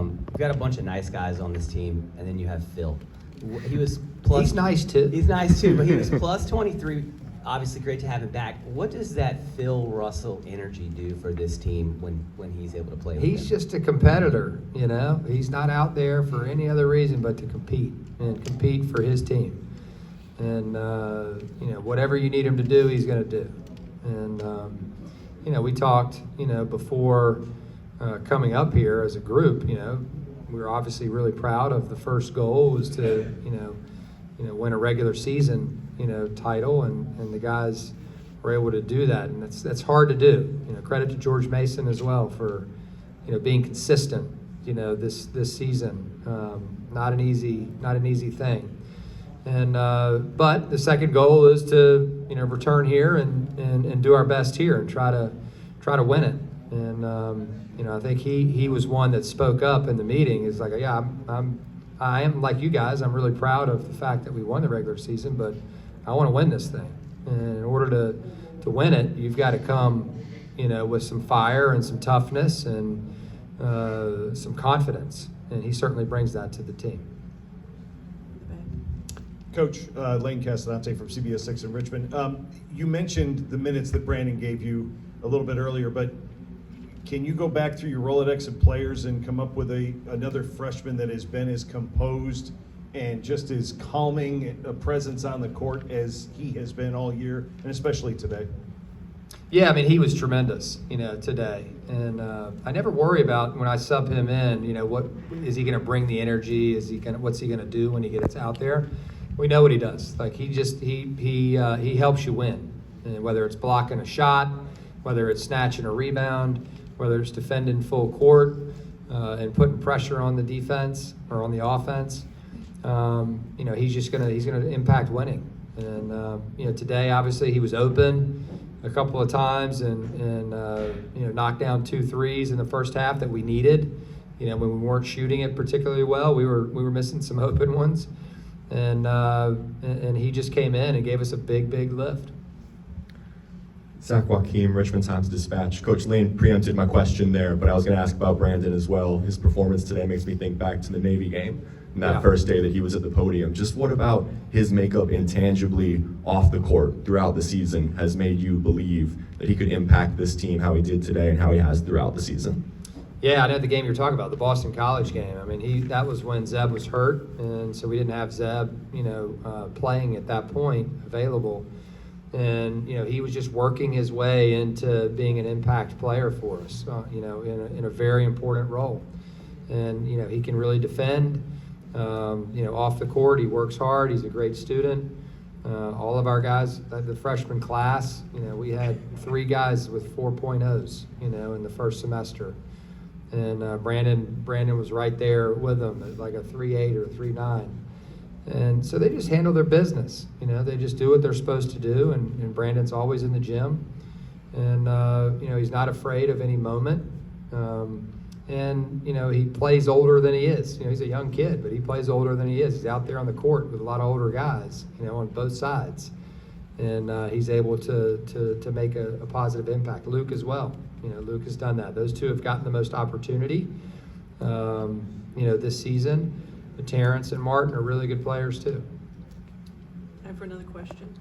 We've got a bunch of nice guys on this team, and then you have Phil. He was plus. He's nice too. He's nice too, but he was plus 23. Obviously, great to have him back. What does that Phil Russell energy do for this team when he's able to play? He's just a competitor, you know. He's not out there for any other reason but to compete for his team. And you know, whatever you need him to do, he's going to do. And you know, we talked, you know, before coming up here as a group. You know, we were obviously really proud of the first goal was to, you know, win a regular season, you know, title, and the guys were able to do that, and that's hard to do. You know, credit to George Mason as well for, you know, being consistent. You know, this season, not an easy thing. And but the second goal is to, you know, return here and do our best here and try to win it. And you know, I think he was one that spoke up in the meeting. Is like, yeah, I am like you guys. I'm really proud of the fact that we won the regular season, but I want to win this thing. And in order to win it, you've got to come, you know, with some fire and some toughness and some confidence. And he certainly brings that to the team. Coach, Lane Castellante from CBS 6 in Richmond. You mentioned the minutes that Brandon gave you a little bit earlier, but can you go back through your Rolodex of players and come up with another freshman that has been as composed and just as calming a presence on the court as he has been all year, and especially today? Yeah, I mean, he was tremendous, you know, today. And I never worry about when I sub him in, you know, what is he going to bring the energy? What's he going to do when he gets out there? We know what he does. Like he helps you win, and whether it's blocking a shot, whether it's snatching a rebound, whether it's defending full court and putting pressure on the defense or on the offense. You know, he's gonna impact winning. And you know, today obviously he was open a couple of times and you know, knocked down 2 threes in the first half that we needed. You know, when we weren't shooting it particularly well, we were missing some open ones. And he just came in and gave us a big lift. Zach Joachim, Richmond Times-Dispatch. Coach Lane preempted my question there, but I was going to ask about Brandon as well. His performance today makes me think back to the Navy game and that first day that he was at the podium. Just what about his makeup intangibly off the court throughout the season has made you believe that he could impact this team how he did today and how he has throughout the season? Yeah, I know the game you're talking about, the Boston College game. I mean, that was when Zeb was hurt, and so we didn't have Zeb, you know, playing at that point available. And, you know, he was just working his way into being an impact player for us, you know, in a very important role. And, you know, he can really defend, you know, off the court. He works hard. He's a great student. All of our guys, the freshman class, you know, we had 3 guys with 4.0s, you know, in the first semester. And Brandon was right there with them at like a 3.8 or a 3.9. And so they just handle their business. You know, they just do what they're supposed to do. And Brandon's always in the gym. And, you know, he's not afraid of any moment. And, you know, he plays older than he is. You know, he's a young kid, but he plays older than he is. He's out there on the court with a lot of older guys, you know, on both sides. And he's able to make a positive impact. Luke as well. You know, Luke has done that. Those two have gotten the most opportunity, you know, this season. But Terrence and Martin are really good players too. Time for another question.